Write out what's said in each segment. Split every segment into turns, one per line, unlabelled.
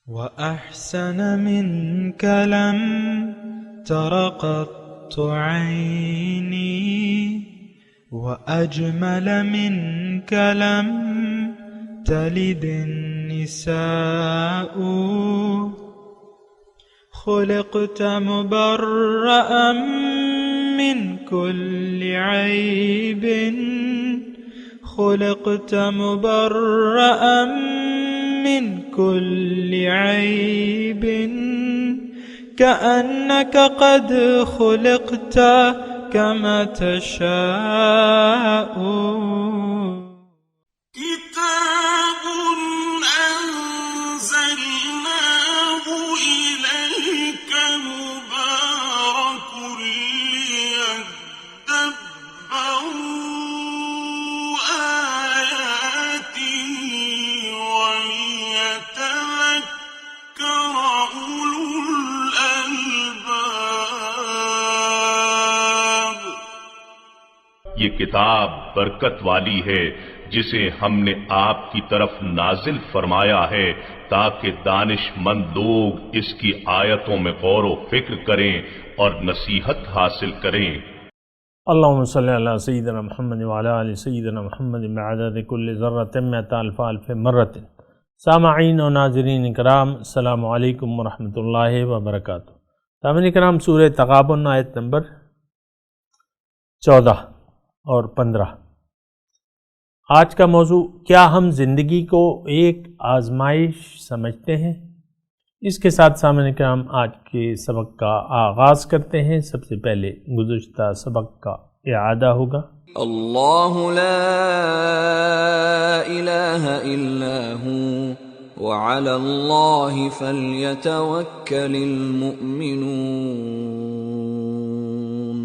وأحسن منك لم تر قط عيني وأجمل منك لم تلد النساء خلقت مبرأ من كل عيب خلقت مبرأ من كل عيب كأنك قد خلقت كما تشاء
كتاب أنزلناه إليك مبارك ليدبروا آياته وليتذكر أولو الألباب۔
یہ کتاب برکت والی ہے جسے ہم نے آپ کی طرف نازل فرمایا ہے تاکہ دانش مند لوگ اس کی آیتوں میں غور و فکر کریں اور نصیحت حاصل کریں۔
اللہم صلی علی سیدنا محمد وعلی آل سیدنا محمد بعدد کل ذرۃ مئۃ الف الف مرۃ۔ سامعین و ناظرین کرام، السلام علیکم ورحمۃ اللہ وبرکاتہ۔ سامعین کرام، سورہ تغابن آیت نمبر 14 اور 15۔ آج کا موضوع، کیا ہم زندگی کو ایک آزمائش سمجھتے ہیں؟ اس کے ساتھ سامعین کرام آج کے سبق کا آغاز کرتے ہیں۔ سب سے پہلے گزشتہ سبق کا اعادہ ہوگا۔
اللہ لا الہ الا ہوا وعلی اللہ فلیتوکل المؤمنون۔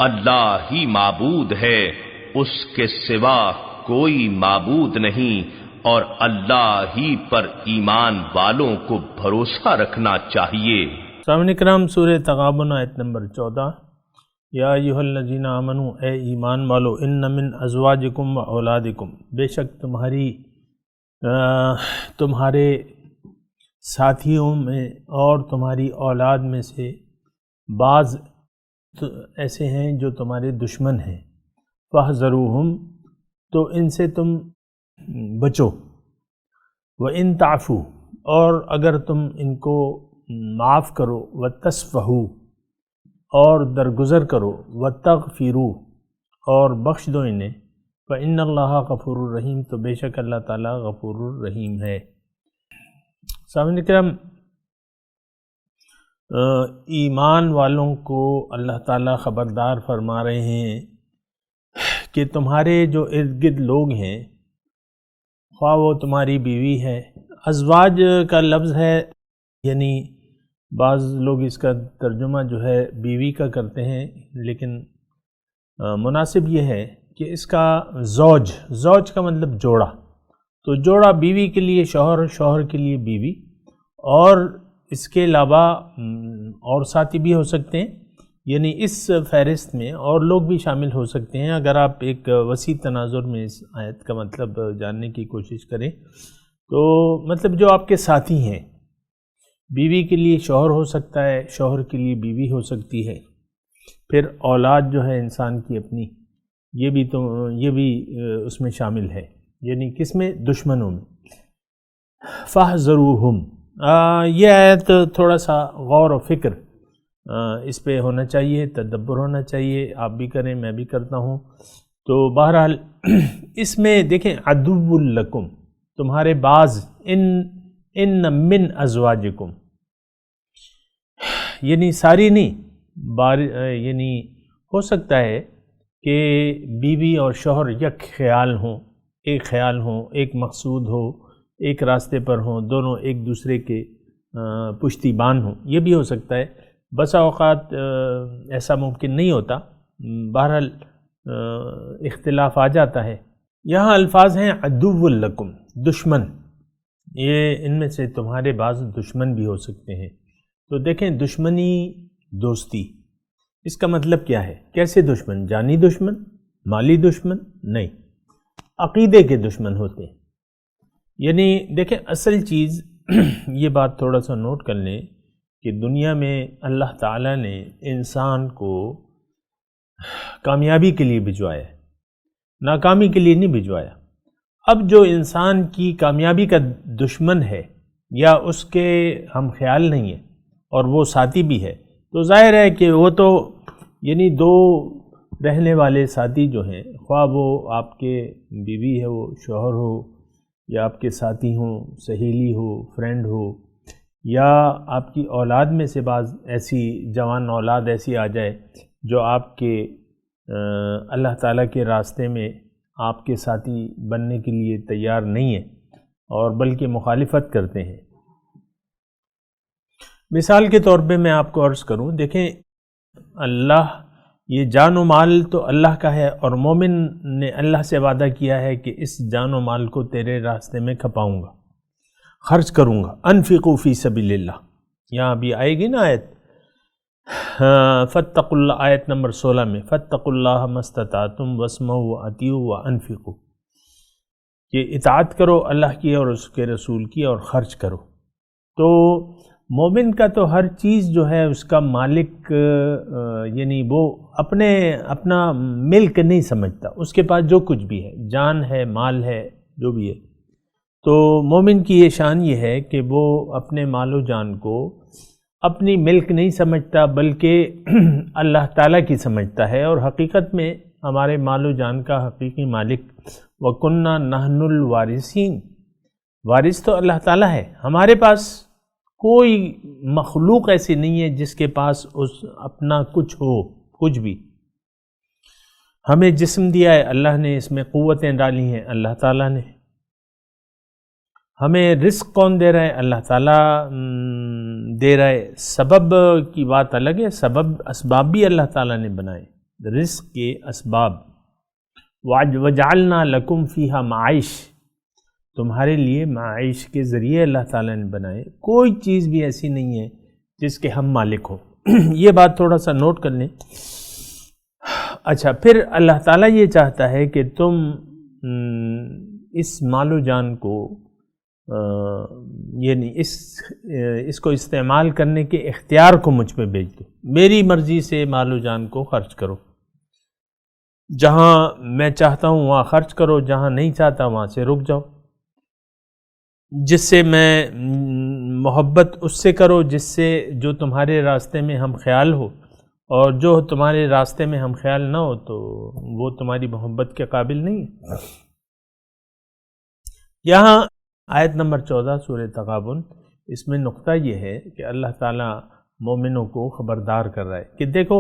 اللہ ہی معبود ہے، اس کے سوا کوئی معبود نہیں، اور اللہ ہی پر ایمان والوں کو بھروسہ رکھنا چاہیے۔
سامعین کرام، سورہ تغابن آیت نمبر 14۔ یا ایھا الذین آمنوا، اے ایمان والو، ان من ازواجکم و اولادکم، بے شک تمہارے ساتھیوں میں اور تمہاری اولاد میں سے بعض ایسے ہیں جو تمہارے دشمن ہیں، فاحذروہم، تو ان سے تم بچو، وَإِن تَعْفُوا، اور اگر تم ان کو معاف کرو، وَتَصْفَحُوا، اور درگزر کرو، وَتَغْفِرُوا، اور بخش دو انہیں، فَإِنَّ اللَّهَ غَفُورٌ الرحیم، تو بے شک اللہ تعالیٰ غفور الرحیم ہے۔ سامعین کرام، ایمان والوں کو اللہ تعالیٰ خبردار فرما رہے ہیں کہ تمہارے جو ارد گرد لوگ ہیں، خواہ وہ تمہاری بیوی ہے، ازواج کا لفظ ہے، یعنی بعض لوگ اس کا ترجمہ جو ہے بیوی کا کرتے ہیں، لیکن مناسب یہ ہے کہ اس کا زوج کا مطلب جوڑا، تو جوڑا بیوی کے لیے شوہر، شوہر کے لیے بیوی، اور اس کے علاوہ اور ساتھی بھی ہو سکتے ہیں، یعنی اس فہرست میں اور لوگ بھی شامل ہو سکتے ہیں۔ اگر آپ ایک وسیع تناظر میں اس آیت کا مطلب جاننے کی کوشش کریں تو مطلب جو آپ کے ساتھی ہیں، بیوی کے لیے شوہر ہو سکتا ہے، شوہر کے لیے بیوی ہو سکتی ہے، پھر اولاد جو ہے انسان کی اپنی، یہ بھی اس میں شامل ہے، یعنی کس میں؟ دشمنوں میں۔ فاحذروہم، یہ آیت تھوڑا سا غور و فکر اس پہ ہونا چاہیے، تدبر ہونا چاہیے، آپ بھی کریں، میں بھی کرتا ہوں۔ تو بہرحال اس میں دیکھیں، عدو لکم، تمہارے بعض، ان من ازواجکم، یعنی ساری نہیں، یعنی ہو سکتا ہے کہ بیوی اور شوہر یک خیال ہوں، ایک مقصود ہو، ایک راستے پر ہوں، دونوں ایک دوسرے کے پشتیبان ہوں، یہ بھی ہو سکتا ہے۔ بسا اوقات ایسا ممکن نہیں ہوتا، بہرحال اختلاف آ جاتا ہے۔ یہاں الفاظ ہیں عدو لکم، دشمن، یہ ان میں سے تمہارے بعض دشمن بھی ہو سکتے ہیں۔ تو دیکھیں، دشمنی دوستی، اس کا مطلب کیا ہے؟ کیسے دشمن؟ جانی دشمن، مالی دشمن نہیں، عقیدے کے دشمن ہوتے ہیں۔ یعنی دیکھیں، اصل چیز یہ بات تھوڑا سا نوٹ کر لیں کہ دنیا میں اللہ تعالیٰ نے انسان کو کامیابی کے لیے بھجوایا ہے، ناکامی کے لیے نہیں بھجوایا۔ اب جو انسان کی کامیابی کا دشمن ہے یا اس کے ہم خیال نہیں ہے اور وہ ساتھی بھی ہے، تو ظاہر ہے کہ وہ تو یعنی دو رہنے والے ساتھی جو ہیں، خواہ وہ آپ کے بیوی ہے، وہ شوہر ہو، یا آپ کے ساتھی ہوں، سہیلی ہو، فرینڈ ہو، یا آپ کی اولاد میں سے بعض ایسی جوان اولاد ایسی آ جائے جو آپ کے اللہ تعالیٰ کے راستے میں آپ کے ساتھی بننے کے لیے تیار نہیں ہے اور بلکہ مخالفت کرتے ہیں۔ مثال کے طور پہ میں آپ کو عرض کروں، دیکھیں اللہ، یہ جان و مال تو اللہ کا ہے، اور مومن نے اللہ سے وعدہ کیا ہے کہ اس جان و مال کو تیرے راستے میں کھپاؤں گا، خرچ کروں گا۔ انفقوا فی سبیل اللہ، یہاں بھی آئے گی نا آیت، فاتقوا اللہ، آیت نمبر 16 میں، فاتقوا اللہ ما استطعتم واسمعوا واطیعوا وانفقوا، کہ اطاعت کرو اللہ کی اور اس کے رسول کی اور خرچ کرو۔ تو مومن کا تو ہر چیز جو ہے اس کا مالک یعنی وہ اپنا ملک نہیں سمجھتا، اس کے پاس جو کچھ بھی ہے، جان ہے، مال ہے، جو بھی ہے، تو مومن کی یہ شان یہ ہے کہ وہ اپنے مال و جان کو اپنی ملک نہیں سمجھتا بلکہ اللہ تعالیٰ کی سمجھتا ہے، اور حقیقت میں ہمارے مال و جان کا حقیقی مالک وَكُنَّا نَحْنُ الْوَارِثِينَ، وارث تو اللہ تعالیٰ ہے۔ ہمارے پاس کوئی مخلوق ایسی نہیں ہے جس کے پاس اپنا کچھ ہو، کچھ بھی۔ ہمیں جسم دیا ہے اللہ نے، اس میں قوتیں ڈالی ہیں اللہ تعالیٰ نے۔ ہمیں رزق کون دے رہا ہے؟ اللہ تعالیٰ دے رہا ہے۔ سبب کی بات الگ ہے، اسباب بھی اللہ تعالیٰ نے بنائے، رزق کے اسباب۔ وَجَعَلْنَا لَكُمْ فِيهَا مَعَائِشَ، تمہارے لیے معائش کے ذریعے اللہ تعالیٰ نے بنائے۔ کوئی چیز بھی ایسی نہیں ہے جس کے ہم مالک ہو۔ یہ بات تھوڑا سا نوٹ کر لیں۔ اچھا، پھر اللہ تعالیٰ یہ چاہتا ہے کہ تم اس مال و جان کو یعنی اس کو استعمال کرنے کے اختیار کو مجھ پہ بھیج دو، میری مرضی سے مال و جان کو خرچ کرو، جہاں میں چاہتا ہوں وہاں خرچ کرو، جہاں نہیں چاہتا وہاں سے رک جاؤ۔ جس سے میں محبت اس سے کرو جس سے جو تمہارے راستے میں ہم خیال ہو، اور جو تمہارے راستے میں ہم خیال نہ ہو تو وہ تمہاری محبت کے قابل نہیں ہے۔ یہاں آیت نمبر 14 سورہ تغابن، اس میں نقطہ یہ ہے کہ اللہ تعالیٰ مومنوں کو خبردار کر رہا ہے کہ دیکھو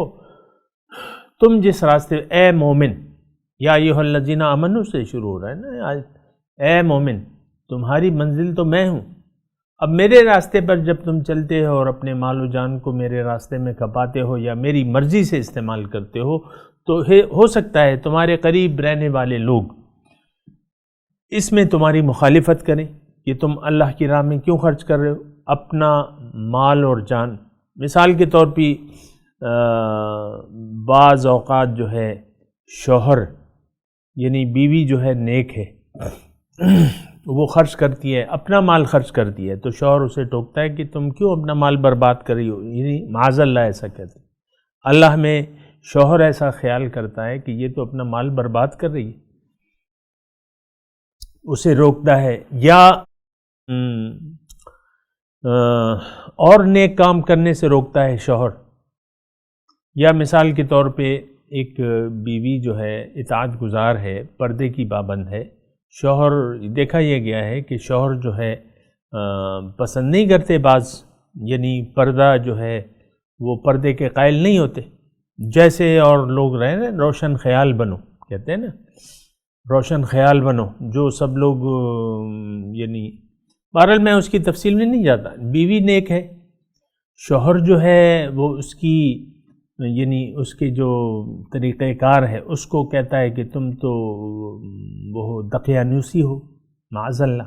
تم جس راستے، اے مومن، یا ایھا الذین آمنوا سے شروع ہو رہا ہے نا آیت، اے مومن تمہاری منزل تو میں ہوں، اب میرے راستے پر جب تم چلتے ہو اور اپنے مال و جان کو میرے راستے میں کھپاتے ہو یا میری مرضی سے استعمال کرتے ہو، تو ہو سکتا ہے تمہارے قریب رہنے والے لوگ اس میں تمہاری مخالفت کریں کہ تم اللہ کی راہ میں کیوں خرچ کر رہے ہو اپنا مال اور جان۔ مثال کے طور پہ بعض اوقات جو ہے شوہر یعنی بیوی جو ہے نیک ہے، وہ خرچ کرتی ہے، اپنا مال خرچ کرتی ہے، تو شوہر اسے ٹوکتا ہے کہ تم کیوں اپنا مال برباد کر رہی ہو، یعنی معاذ اللہ ایسا کہتے ہیں۔ اللہ میں شوہر ایسا خیال کرتا ہے کہ یہ تو اپنا مال برباد کر رہی ہے، اسے روکتا ہے، یا اور نیک کام کرنے سے روکتا ہے شوہر۔ یا مثال کے طور پہ ایک بیوی جو ہے اطاعت گزار ہے، پردے کی پابند ہے، شوہر دیکھا یہ گیا ہے کہ شوہر جو ہے پسند نہیں کرتے بعض، یعنی پردہ جو ہے وہ پردے کے قائل نہیں ہوتے، جیسے اور لوگ رہے نا، روشن خیال بنو کہتے ہیں نا، روشن خیال بنو، جو سب لوگ یعنی بہرحال میں اس کی تفصیل میں نہیں جاتا۔ بیوی نیک ہے، شوہر جو ہے وہ اس کی یعنی اس کے جو طریقہ کار ہے اس کو کہتا ہے کہ تم تو وہ دقیانوسی ہو، معاذ اللہ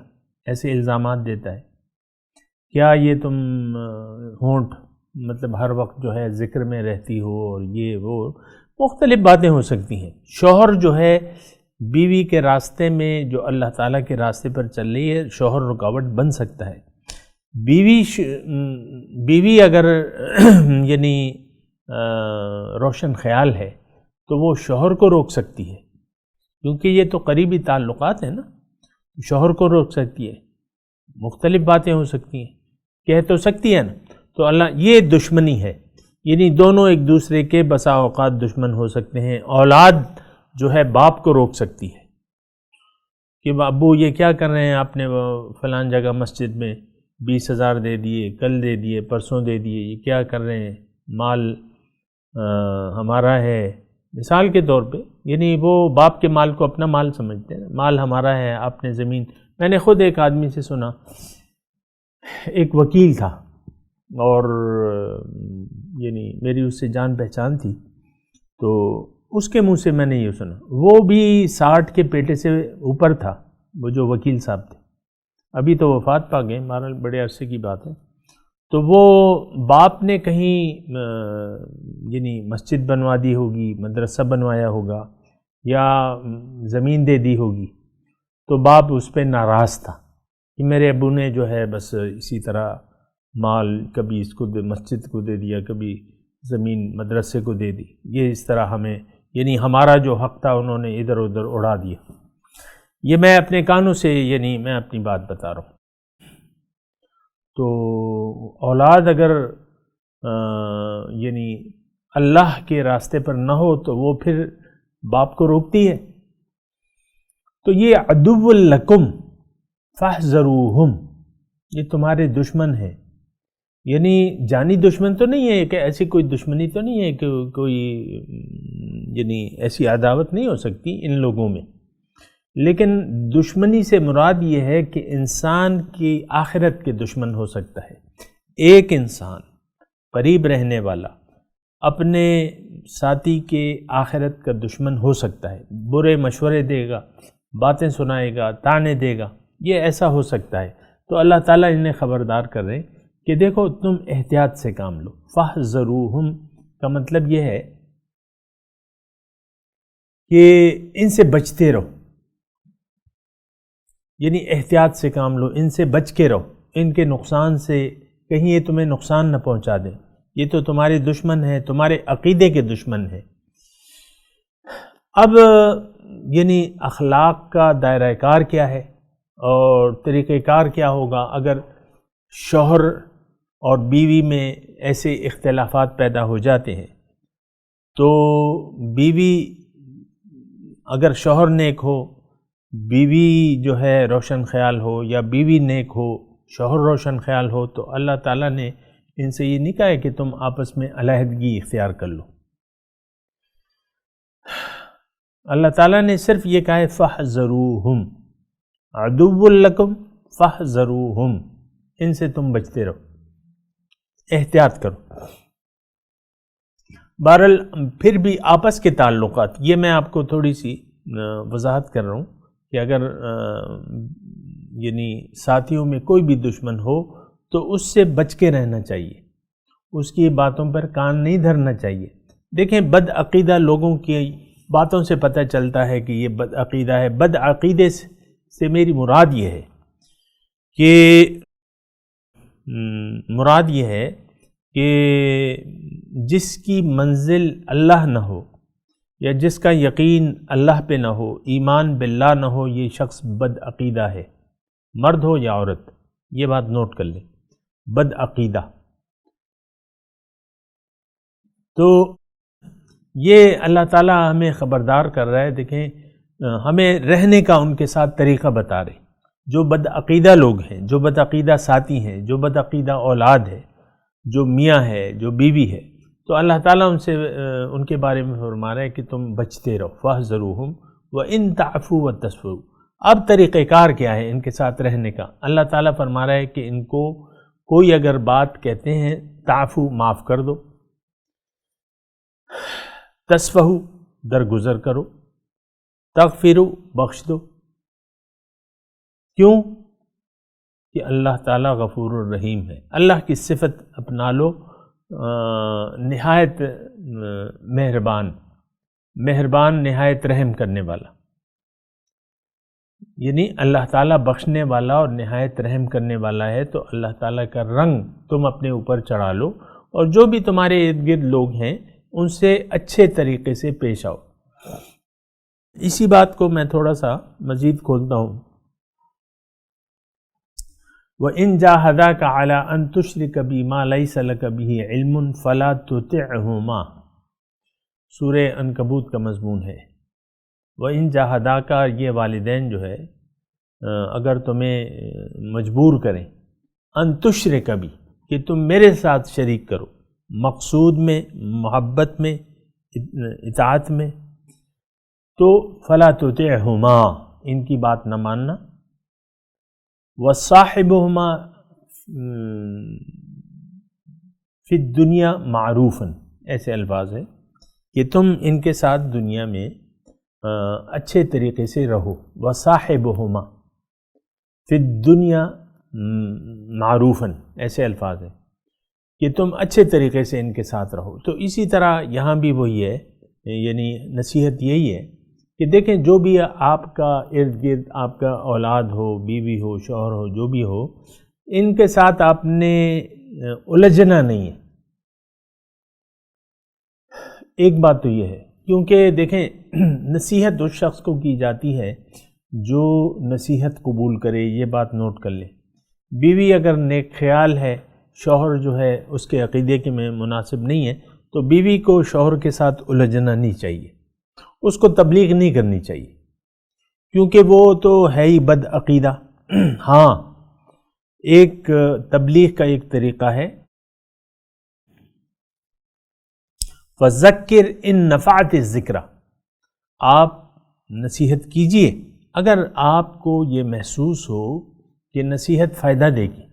ایسے الزامات دیتا ہے، کیا یہ تم ہونٹ مطلب ہر وقت جو ہے ذکر میں رہتی ہو، اور یہ وہ مختلف باتیں ہو سکتی ہیں۔ شوہر جو ہے بیوی کے راستے میں جو اللہ تعالیٰ کے راستے پر چل رہی ہے، شوہر رکاوٹ بن سکتا ہے، بیوی اگر یعنی روشن خیال ہے تو وہ شوہر کو روک سکتی ہے، کیونکہ یہ تو قریبی تعلقات ہیں نا، شوہر کو روک سکتی ہے، مختلف باتیں ہو سکتی ہیں، کہہ تو سکتی ہے نا. تو اللہ یہ دشمنی ہے، یعنی دونوں ایک دوسرے کے بسا اوقات دشمن ہو سکتے ہیں. اولاد جو ہے باپ کو روک سکتی ہے کہ ابو یہ کیا کر رہے ہیں، آپ نے فلان جگہ مسجد میں 20,000 دے دیے، کل دے دیے، پرسوں دے دیے، یہ کیا کر رہے ہیں، مال ہمارا ہے. مثال کے طور پہ یعنی وہ باپ کے مال کو اپنا مال سمجھتے ہیں، مال ہمارا ہے، آپ نے زمین. میں نے خود ایک آدمی سے سنا، ایک وکیل تھا اور یعنی میری اس سے جان پہچان تھی، تو اس کے منہ سے میں نے یہ سنا. وہ بھی 60 کے پیٹے سے اوپر تھا، وہ جو وکیل صاحب تھے، ابھی تو وفات پا گئے، بہرحال بڑے عرصے کی بات ہے. تو وہ باپ نے کہیں یعنی مسجد بنوا دی ہوگی، مدرسہ بنوایا ہوگا یا زمین دے دی ہوگی، تو باپ اس پہ ناراض تھا کہ میرے ابو نے جو ہے بس اسی طرح مال کبھی اس کو مسجد کو دے دیا، کبھی زمین مدرسے کو دے دی، یہ اس طرح ہمیں یعنی ہمارا جو حق تھا انہوں نے ادھر ادھر اڑا دیا. یہ میں اپنے کانوں سے یعنی میں اپنی بات بتا رہا ہوں. تو اولاد اگر یعنی اللہ کے راستے پر نہ ہو تو وہ پھر باپ کو روکتی ہے. تو یہ عدو لکم فاحذروہم، یہ تمہارے دشمن ہیں. یعنی جانی دشمن تو نہیں ہے کہ ایسی کوئی دشمنی تو نہیں ہے کہ کوئی یعنی ایسی عداوت نہیں ہو سکتی ان لوگوں میں، لیکن دشمنی سے مراد یہ ہے کہ انسان کی آخرت کے دشمن ہو سکتا ہے. ایک انسان قریب رہنے والا اپنے ساتھی کے آخرت کا دشمن ہو سکتا ہے، برے مشورے دے گا، باتیں سنائے گا، تانے دے گا، یہ ایسا ہو سکتا ہے. تو اللہ تعالیٰ انہیں خبردار کر رہے ہیں کہ دیکھو تم احتیاط سے کام لو. فاحذروہم کا مطلب یہ ہے کہ ان سے بچتے رہو، یعنی احتیاط سے کام لو، ان سے بچ کے رہو، ان کے نقصان سے کہیں یہ تمہیں نقصان نہ پہنچا دیں. یہ تو تمہارے دشمن ہیں، تمہارے عقیدے کے دشمن ہیں. اب یعنی اخلاق کا دائرہ کار کیا ہے اور طریقہ کار کیا ہوگا اگر شوہر اور بیوی میں ایسے اختلافات پیدا ہو جاتے ہیں. تو بیوی اگر شوہر نیک ہو، بیوی جو ہے روشن خیال ہو، یا بیوی نیک ہو شوہر روشن خیال ہو، تو اللہ تعالیٰ نے ان سے یہ نہیں کہا ہے کہ تم آپس میں علیحدگی اختیار کر لو. اللہ تعالیٰ نے صرف یہ کہا ہے فاحذروہم، عدو لکم فاحذروہم، ان سے تم بچتے رہو، احتیاط کرو. بہرحال پھر بھی آپس کے تعلقات، یہ میں آپ کو تھوڑی سی وضاحت کر رہا ہوں کہ اگر یعنی ساتھیوں میں کوئی بھی دشمن ہو تو اس سے بچ کے رہنا چاہیے، اس کی باتوں پر کان نہیں دھرنا چاہیے. دیکھیں بد عقیدہ لوگوں کی باتوں سے پتہ چلتا ہے کہ یہ بد عقیدہ ہے. بد عقیدے سے میری مراد یہ ہے کہ جس کی منزل اللہ نہ ہو یا جس کا یقین اللہ پہ نہ ہو، ایمان باللہ نہ ہو، یہ شخص بد عقیدہ ہے، مرد ہو یا عورت. یہ بات نوٹ کر لیں، بد عقیدہ. تو یہ اللہ تعالیٰ ہمیں خبردار کر رہا ہے. دیکھیں ہمیں رہنے کا ان کے ساتھ طریقہ بتا رہے. جو بد عقیدہ لوگ ہیں، جو بد عقیدہ ساتھی ہیں، جو بد عقیدہ اولاد ہے، جو میاں ہے، جو بیوی ہے، تو اللہ تعالیٰ ان کے بارے میں فرما رہا ہے کہ تم بچتے رہو. فاحذروہم وَإِن تَعْفُوا وَتَصْفَحُوا. اب طریقہ کار کیا ہے ان کے ساتھ رہنے کا؟ اللہ تعالیٰ فرما رہا ہے کہ ان کو کوئی اگر بات کہتے ہیں، تعفو معاف کر دو، تصفحوا درگزر کرو، تغفروا بخش دو. کیوں؟ کہ اللہ تعالیٰ غفور الرحیم ہے. اللہ کی صفت اپنا لو، نہایت مہربان نہایت رحم کرنے والا. یعنی اللہ تعالیٰ بخشنے والا اور نہایت رحم کرنے والا ہے، تو اللہ تعالیٰ کا رنگ تم اپنے اوپر چڑھا لو، اور جو بھی تمہارے ارد گرد لوگ ہیں ان سے اچھے طریقے سے پیش آؤ۔ اسی بات کو میں تھوڑا سا مزید کھولتا ہوں۔ وَإِن جَاهَدَاكَ عَلَىٰ أَن تُشْرِكَ بِي مَا لَيْسَ لَكَ بِهِ عِلْمٌ فَلَا تُطِعْهُمَا، سورہ عنکبوت کا مضمون ہے۔ وَإِن جَاهَدَاكَ، یہ والدین جو ہے اگر تمہیں مجبور کریں، ان تشرک بی، کہ تم میرے ساتھ شریک کرو، مقصود میں، محبت میں، اطاعت میں، تو فلا تطعہما، ان کی بات نہ ماننا، وصاحبہما فی الدنیا معروفا، ایسے الفاظ ہے کہ تم ان کے ساتھ دنیا میں اچھے طریقے سے رہو، وصاحبہما فی الدنیا معروفا، ایسے الفاظ ہیں کہ تم اچھے طریقے سے ان کے ساتھ رہو۔ تو اسی طرح یہاں بھی وہی ہے، یعنی نصیحت یہی ہے کہ دیکھیں جو بھی آپ کا ارد گرد، آپ کا اولاد ہو، بیوی ہو، شوہر ہو، جو بھی ہو، ان کے ساتھ آپ نے الجھنا نہیں ہے۔ ایک بات تو یہ ہے، کیونکہ دیکھیں نصیحت اس شخص کو کی جاتی ہے جو نصیحت قبول کرے، یہ بات نوٹ کر لیں۔ بیوی اگر نیک خیال ہے، شوہر جو ہے اس کے عقیدے کے میں مناسب نہیں ہے، تو بیوی کو شوہر کے ساتھ الجھنا نہیں چاہیے، اس کو تبلیغ نہیں کرنی چاہیے، کیونکہ وہ تو ہے ہی بد عقیدہ۔ ہاں، ایک تبلیغ کا ایک طریقہ ہے، فَذَكِّرْ إِن نَفَعَتِ الذِّكْرَ، آپ نصیحت کیجئے اگر آپ کو یہ محسوس ہو کہ نصیحت فائدہ دے گی،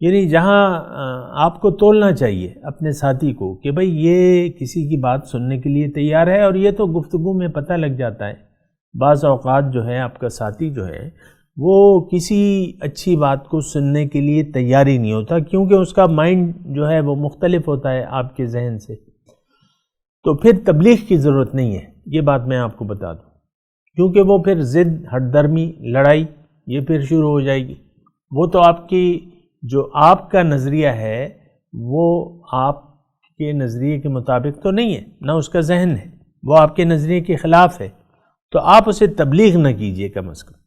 یعنی جہاں آپ کو تولنا چاہیے اپنے ساتھی کو کہ بھئی یہ کسی کی بات سننے کے لیے تیار ہے، اور یہ تو گفتگو میں پتہ لگ جاتا ہے۔ بعض اوقات جو ہے آپ کا ساتھی جو ہے وہ کسی اچھی بات کو سننے کے لیے تیار ہی نہیں ہوتا، کیونکہ اس کا مائنڈ جو ہے وہ مختلف ہوتا ہے آپ کے ذہن سے، تو پھر تبلیغ کی ضرورت نہیں ہے، یہ بات میں آپ کو بتا دوں، کیونکہ وہ پھر ضد، ہٹ درمی، لڑائی یہ پھر شروع ہو جائے گی۔ وہ تو آپ کی جو آپ کا نظریہ ہے وہ آپ کے نظریے کے مطابق تو نہیں ہے، نہ اس کا ذہن ہے، وہ آپ کے نظریے کے خلاف ہے، تو آپ اسے تبلیغ نہ کیجیے کم از کم۔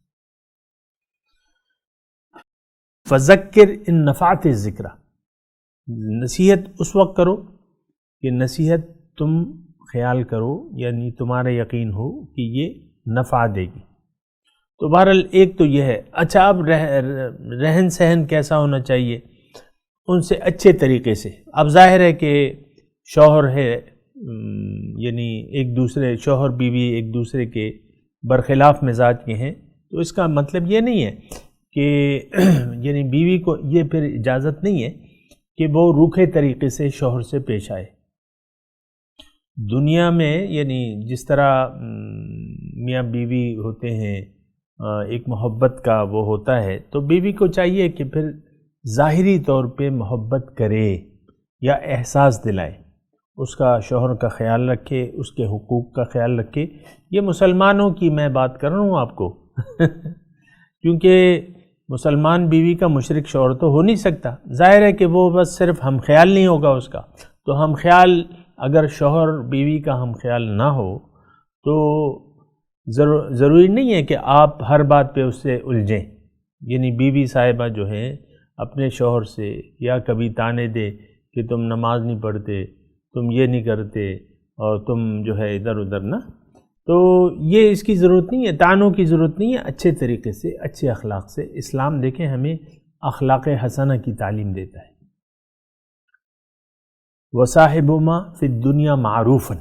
فذکر ان نفعت الذکر، نصیحت اس وقت کرو کہ نصیحت تم خیال کرو، یعنی تمہارا یقین ہو کہ یہ نفع دے گی۔ تو بہرحال ایک تو یہ ہے۔ اچھا، اب رہن سہن کیسا ہونا چاہیے؟ ان سے اچھے طریقے سے۔ اب ظاہر ہے کہ شوہر ہے، یعنی ایک دوسرے، شوہر بیوی ایک دوسرے کے برخلاف مزاج کے ہیں، تو اس کا مطلب یہ نہیں ہے کہ یعنی بیوی کو یہ پھر اجازت نہیں ہے کہ وہ روکھے طریقے سے شوہر سے پیش آئے۔ دنیا میں یعنی جس طرح میاں بیوی ہوتے ہیں، ایک محبت کا وہ ہوتا ہے، تو بیوی کو چاہیے کہ پھر ظاہری طور پہ محبت کرے یا احساس دلائے، اس کا شوہر کا خیال رکھے، اس کے حقوق کا خیال رکھے۔ یہ مسلمانوں کی میں بات کر رہا ہوں آپ کو کیونکہ مسلمان بیوی کا مشرک شوہر تو ہو نہیں سکتا، ظاہر ہے کہ وہ بس صرف ہم خیال نہیں ہوگا اس کا، تو ہم خیال اگر شوہر بیوی کا ہم خیال نہ ہو تو ضروری نہیں ہے کہ آپ ہر بات پہ اس سے الجھیں۔ یعنی بیوی صاحبہ جو ہیں اپنے شوہر سے یا کبھی تانے دے کہ تم نماز نہیں پڑھتے، تم یہ نہیں کرتے، اور تم جو ہے ادھر ادھر نا، تو یہ اس کی ضرورت نہیں ہے، طعنوں کی ضرورت نہیں ہے، اچھے طریقے سے، اچھے اخلاق سے۔ اسلام دیکھیں ہمیں اخلاق حسنہ کی تعلیم دیتا ہے۔ وصاحبہما فی الدنیا معروفا،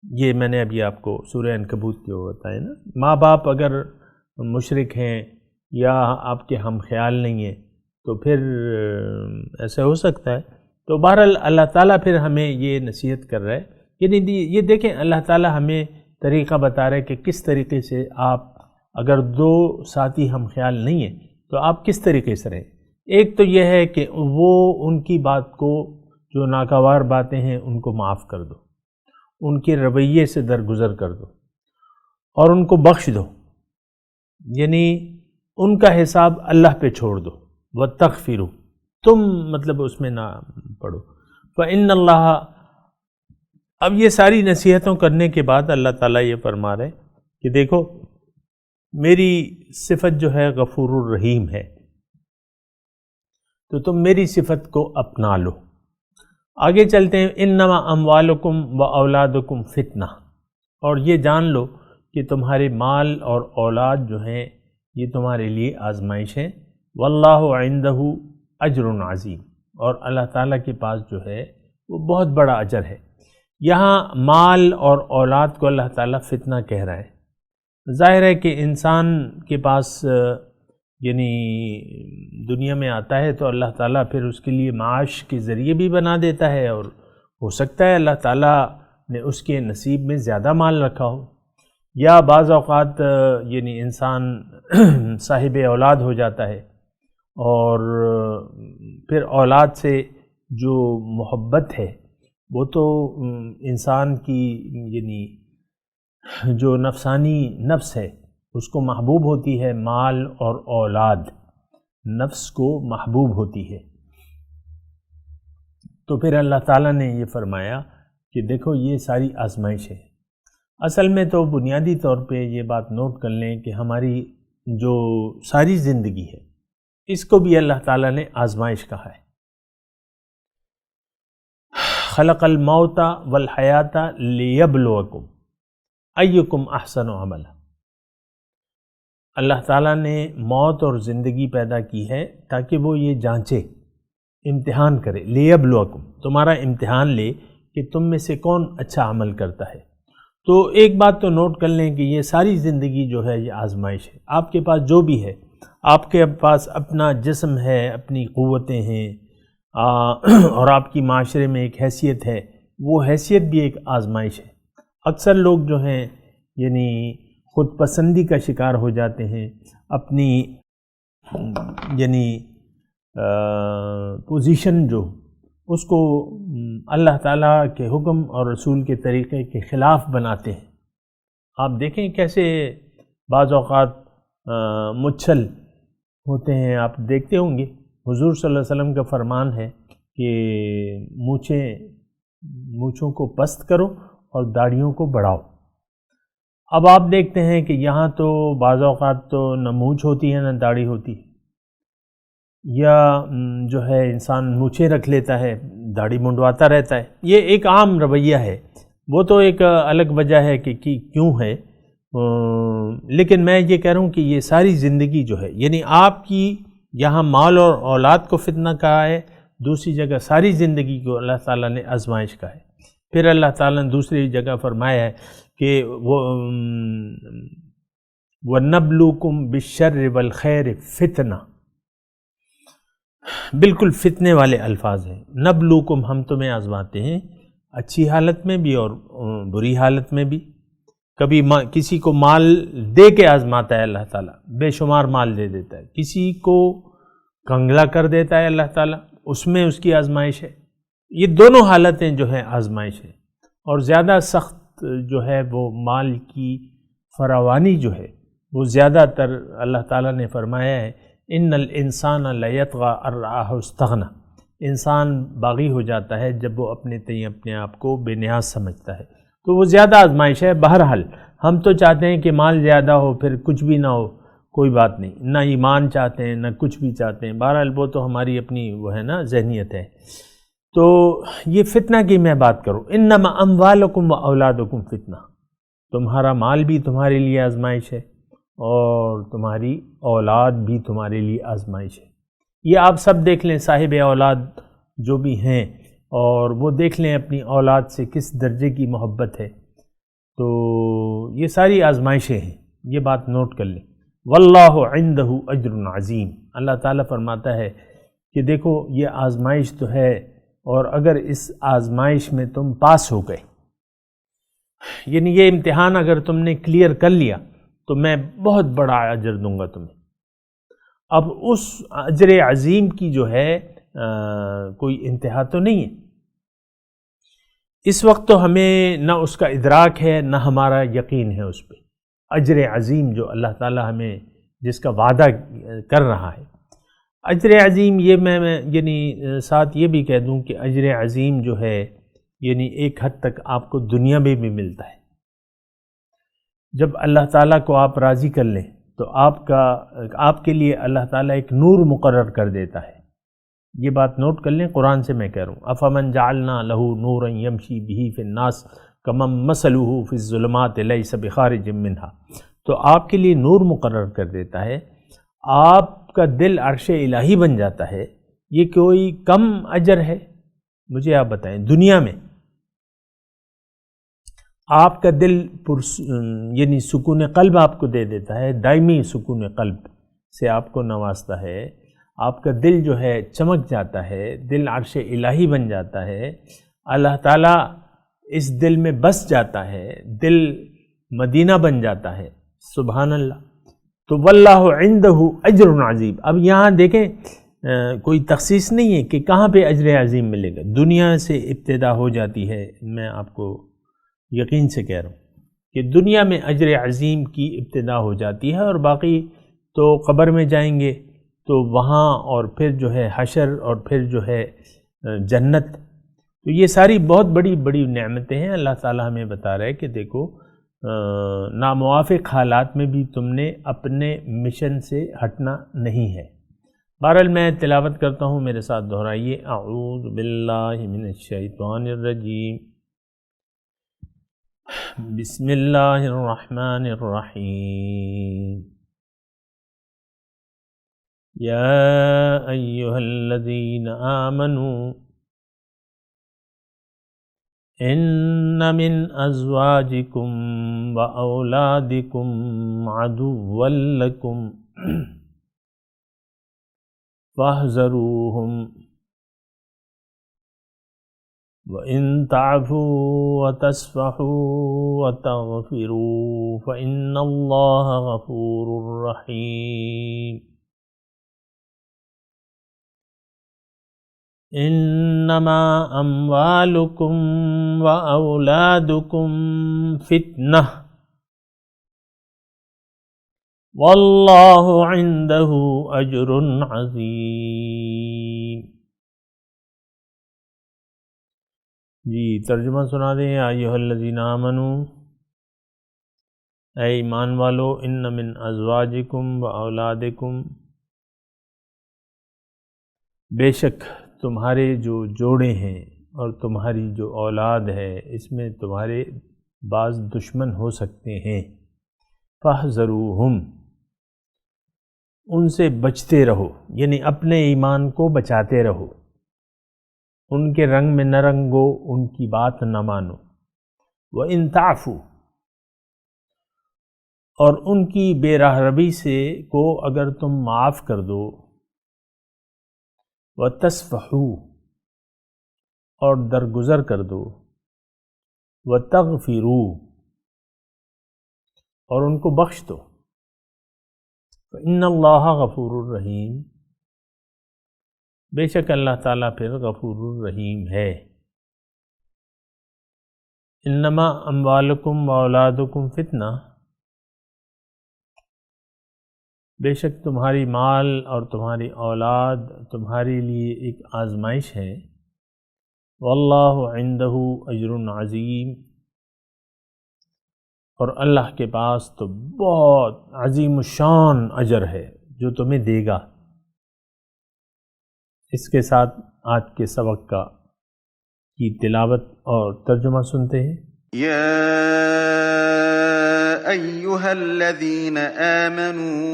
یہ میں نے ابھی آپ کو سورہ عنکبوت کے وہ بتایا نا۔ ماں باپ اگر مشرک ہیں یا آپ کے ہم خیال نہیں ہیں تو پھر ایسا ہو سکتا ہے۔ تو بہرحال اللہ تعالیٰ پھر ہمیں یہ نصیحت کر رہا ہے، یعنی یہ دیکھیں اللہ تعالیٰ ہمیں طریقہ بتا رہا ہے کہ کس طریقے سے آپ، اگر دو ساتھی ہم خیال نہیں ہیں تو آپ کس طریقے سے رہیں۔ ایک تو یہ ہے کہ وہ ان کی بات کو، جو ناگوار باتیں ہیں ان کو معاف کر دو، ان کے رویے سے درگزر کر دو، اور ان کو بخش دو، یعنی ان کا حساب اللہ پہ چھوڑ دو، وَتَغْفِرُوا، تم مطلب اس میں نہ پڑھو۔ فَإِنَّ اللَّهَ، اب یہ ساری نصیحتوں کرنے کے بعد اللہ تعالیٰ یہ فرما رہے کہ دیکھو میری صفت جو ہے غفور الرحیم ہے، تو تم میری صفت کو اپنا لو۔ آگے چلتے ہیں، انما اموالکم و اولادکم فتنہ، اور یہ جان لو کہ تمہارے مال اور اولاد جو ہیں یہ تمہارے لیے آزمائش ہے، واللہ عندہ اجر عظیم، اور اللہ تعالیٰ کے پاس جو ہے وہ بہت بڑا اجر ہے۔ یہاں مال اور اولاد کو اللہ تعالیٰ فتنہ کہہ رہا ہے۔ ظاہر ہے کہ انسان کے پاس یعنی دنیا میں آتا ہے تو اللہ تعالیٰ پھر اس کے لیے معاش کے ذریعے بھی بنا دیتا ہے، اور ہو سکتا ہے اللہ تعالیٰ نے اس کے نصیب میں زیادہ مال رکھا ہو، یا بعض اوقات یعنی انسان صاحب اولاد ہو جاتا ہے اور پھر اولاد سے جو محبت ہے وہ تو انسان کی یعنی جو نفسانی نفس ہے اس کو محبوب ہوتی ہے، مال اور اولاد نفس کو محبوب ہوتی ہے۔ تو پھر اللہ تعالیٰ نے یہ فرمایا کہ دیکھو یہ ساری آزمائش ہے۔ اصل میں تو بنیادی طور پہ یہ بات نوٹ کر لیں کہ ہماری جو ساری زندگی ہے اس کو بھی اللہ تعالیٰ نے آزمائش کہا ہے۔ خلق الموت والحیات لیبلوکم ایکم احسن عملا، اللہ تعالیٰ نے موت اور زندگی پیدا کی ہے تاکہ وہ یہ جانچے، امتحان کرے، لیبلوکم، تمہارا امتحان لے کہ تم میں سے کون اچھا عمل کرتا ہے۔ تو ایک بات تو نوٹ کر لیں کہ یہ ساری زندگی جو ہے یہ آزمائش ہے۔ آپ کے پاس جو بھی ہے، آپ کے پاس اپنا جسم ہے، اپنی قوتیں ہیں، اور آپ کی معاشرے میں ایک حیثیت ہے، وہ حیثیت بھی ایک آزمائش ہے۔ اکثر لوگ جو ہیں یعنی خود پسندی کا شکار ہو جاتے ہیں، اپنی یعنی پوزیشن جو اس کو اللہ تعالیٰ کے حکم اور رسول کے طریقے کے خلاف بناتے ہیں۔ آپ دیکھیں کیسے بعض اوقات مچھل ہوتے ہیں، آپ دیکھتے ہوں گے حضور صلی اللہ علیہ وسلم کا فرمان ہے کہ مونچھوں کو پست کرو اور داڑھیوں کو بڑھاؤ۔ اب آپ دیکھتے ہیں کہ یہاں تو بعض اوقات تو نہ مونچھ ہوتی ہے نہ داڑھی ہوتی ہے، یا جو ہے انسان مونچھیں رکھ لیتا ہے، داڑھی منڈواتا رہتا ہے۔ یہ ایک عام رویہ ہے، وہ تو ایک الگ وجہ ہے کہ کیوں ہے، لیکن میں یہ کہہ رہا ہوں کہ یہ ساری زندگی جو ہے یعنی آپ کی یہاں مال اور اولاد کو فتنہ کہا ہے، دوسری جگہ ساری زندگی کو اللہ تعالیٰ نے آزمائش کہا ہے۔ پھر اللہ تعالیٰ نے دوسری جگہ فرمایا ہے کہ وَنَبْلُوكُمْ بِالشَّرِّ وَالْخَيْرِ فِتْنَةً، بالکل فتنے والے الفاظ ہیں۔ نبلوکم، ہم تمہیں آزماتے ہیں، اچھی حالت میں بھی اور بری حالت میں بھی۔ کبھی کسی کو مال دے کے آزماتا ہے اللہ تعالیٰ، بے شمار مال دے دیتا ہے، کسی کو کنگلا کر دیتا ہے اللہ تعالیٰ، اس میں اس کی آزمائش ہے۔ یہ دونوں حالتیں جو ہیں آزمائش ہے، اور زیادہ سخت جو ہے وہ مال کی فراوانی جو ہے وہ زیادہ تر اللہ تعالیٰ نے فرمایا ہے ان الانسان لیطغی ان رآہ استغنی، انسان باغی ہو جاتا ہے جب وہ اپنے آپ کو بے نیاز سمجھتا ہے، تو وہ زیادہ آزمائش ہے۔ بہرحال ہم تو چاہتے ہیں کہ مال زیادہ ہو پھر کچھ بھی نہ ہو، کوئی بات نہیں، نہ ایمان چاہتے ہیں نہ کچھ بھی چاہتے ہیں، بہرحال وہ تو ہماری اپنی وہ ہے نا ذہنیت ہے۔ تو یہ فتنہ کی میں بات کروں، انما اموالکم و اولادکم فتنہ، تمہارا مال بھی تمہارے لیے آزمائش ہے اور تمہاری اولاد بھی تمہارے لیے آزمائش ہے۔ یہ آپ سب دیکھ لیں، صاحب اولاد جو بھی ہیں اور وہ دیکھ لیں اپنی اولاد سے کس درجے کی محبت ہے، تو یہ ساری آزمائشیں ہیں، یہ بات نوٹ کر لیں۔ واللہ عندہ اجر عظیم، اللہ تعالیٰ فرماتا ہے کہ دیکھو یہ آزمائش تو ہے، اور اگر اس آزمائش میں تم پاس ہو گئے، یعنی یہ امتحان اگر تم نے کلیئر کر لیا تو میں بہت بڑا اجر دوں گا تمہیں۔ اب اس اجر عظیم کی جو ہے کوئی انتہا تو نہیں ہے۔ اس وقت تو ہمیں نہ اس کا ادراک ہے نہ ہمارا یقین ہے اس پہ، اجر عظیم جو اللہ تعالی ہمیں جس کا وعدہ کر رہا ہے۔ اجر عظیم یہ میں یعنی ساتھ یہ بھی کہہ دوں کہ اجر عظیم جو ہے یعنی ایک حد تک آپ کو دنیا میں بھی ملتا ہے۔ جب اللہ تعالیٰ کو آپ راضی کر لیں تو آپ کے لیے اللہ تعالیٰ ایک نور مقرر کر دیتا ہے۔ یہ بات نوٹ کر لیں، قرآن سے میں کہہ رہا ہوں، افمن جعلنا لہ نورا یمشی بہ فی الناس کمن مثلہ فی الظلمات لیس بخارج منہا۔ تو آپ کے لیے نور مقرر کر دیتا ہے، آپ کا دل عرش الہی بن جاتا ہے۔ یہ کوئی کم اجر ہے؟ مجھے آپ بتائیں، دنیا میں آپ کا دل یعنی سکون قلب آپ کو دے دیتا ہے، دائمی سکون قلب سے آپ کو نوازتا ہے، آپ کا دل جو ہے چمک جاتا ہے، دل عرش الہی بن جاتا ہے، اللہ تعالیٰ اس دل میں بس جاتا ہے، دل مدینہ بن جاتا ہے، سبحان اللہ۔ تو واللہ عندہ اجر عظیم۔ اب یہاں دیکھیں کوئی تخصیص نہیں ہے کہ کہاں پہ اجر عظیم ملے گا، دنیا سے ابتدا ہو جاتی ہے۔ میں آپ کو یقین سے کہہ رہا ہوں کہ دنیا میں اجر عظیم کی ابتدا ہو جاتی ہے، اور باقی تو قبر میں جائیں گے تو وہاں اور پھر جو ہے حشر اور پھر جو ہے جنت، تو یہ ساری بہت بڑی بڑی نعمتیں ہیں۔ اللہ تعالیٰ ہمیں بتا رہا ہے کہ دیکھو ناموافق حالات میں بھی تم نے اپنے مشن سے ہٹنا نہیں ہے۔ بہرحال میں تلاوت کرتا ہوں، میرے ساتھ دہرائیے، اعوذ باللہ من الشیطان الرجیم، بسم اللہ الرحمن الرحیم، یا ایہا الذین آمنوا ان من ازواجکم و اولادکم عدوا لکم فاحذروہم وَإِن تَعْفُوا وَتَصْفَحُوا وَتَغْفِرُوا فَإِنَّ اللَّهَ غَفُورٌ رَحِيمٌ۔ إِنَّمَا أَمْوَالُكُمْ وَأَوْلَادُكُمْ فِتْنَةٌ وَاللَّهُ عِندَهُ أَجْرٌ عَظِيمٌ۔ جی ترجمہ سنا دیں، ایھا الذین آمنو، اے ایمان والو، ان من ازواجکم و اولادکم، بے شک تمہارے جو جوڑے ہیں اور تمہاری جو اولاد ہے اس میں تمہارے بعض دشمن ہو سکتے ہیں، فاحذروہم، ان سے بچتے رہو، یعنی اپنے ایمان کو بچاتے رہو، ان کے رنگ میں نہ رنگو، ان کی بات نہ مانو، وَإِن تَعْفُوا، اور ان کی بے راہ ربی سے کو اگر تم معاف کر دو، وَتَصْفَحُوا، اور درگزر کر دو، وَتَغْفِرُوا، اور ان کو بخش دو، فَإِنَّ اللَّهَ غَفُورٌ رَحِيمٌ، بے شک اللہ تعالیٰ پھر غفور الرحیم ہے۔ انما اموالکم و اولادکم فتنہ، بے شک تمہاری مال اور تمہاری اولاد تمہارے لیے ایک آزمائش ہے، واللہ عندہ اجر عظیم، اور اللہ کے پاس تو بہت عظیم الشان اجر ہے جو تمہیں دے گا۔ اس کے ساتھ آج کے سبق کی تلاوت اور ترجمہ سنتے ہیں۔
یا ایھا الذین آمنوا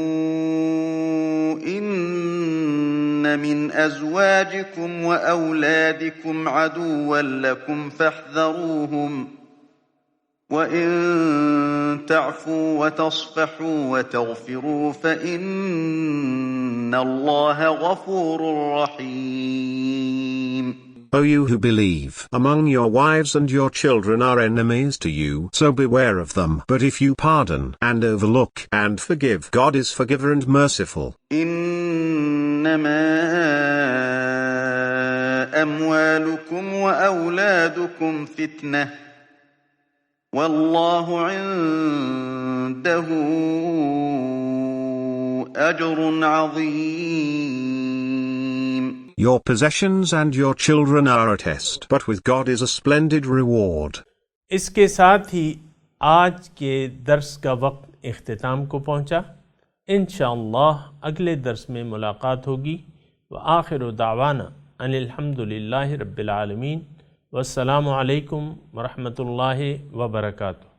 ان من ازواجکم و اولادکم عدوا لکم فاحذروہم وَإِن تَعْفُوا وَتَصْفَحُوا وَتَغْفِرُوا فَإِنَّ اللَّهَ غَفُورٌ رَحِيمٌ۔
O you who believe, among your wives and your children are enemies to you, so beware of them. But if you pardon and overlook and forgive, God is forgiver and merciful.
إِنَّمَا أَمْوَالُكُمْ وَأَوْلَادُكُمْ فِتْنَةٌ وَاللَّهُ عنده أجر عظيم.
Your possessions and your children are a test, but with God is a splendid reward.
اس کے ساتھ ہی آج کے درس کا وقت اختتام کو پہنچا. انشاءاللہ اگلے درس میں ملاقات ہوگی. وآخر دعوانا ان الحمدللہ رب العالمین. والسلام علیکم ورحمۃ اللہ وبرکاتہ.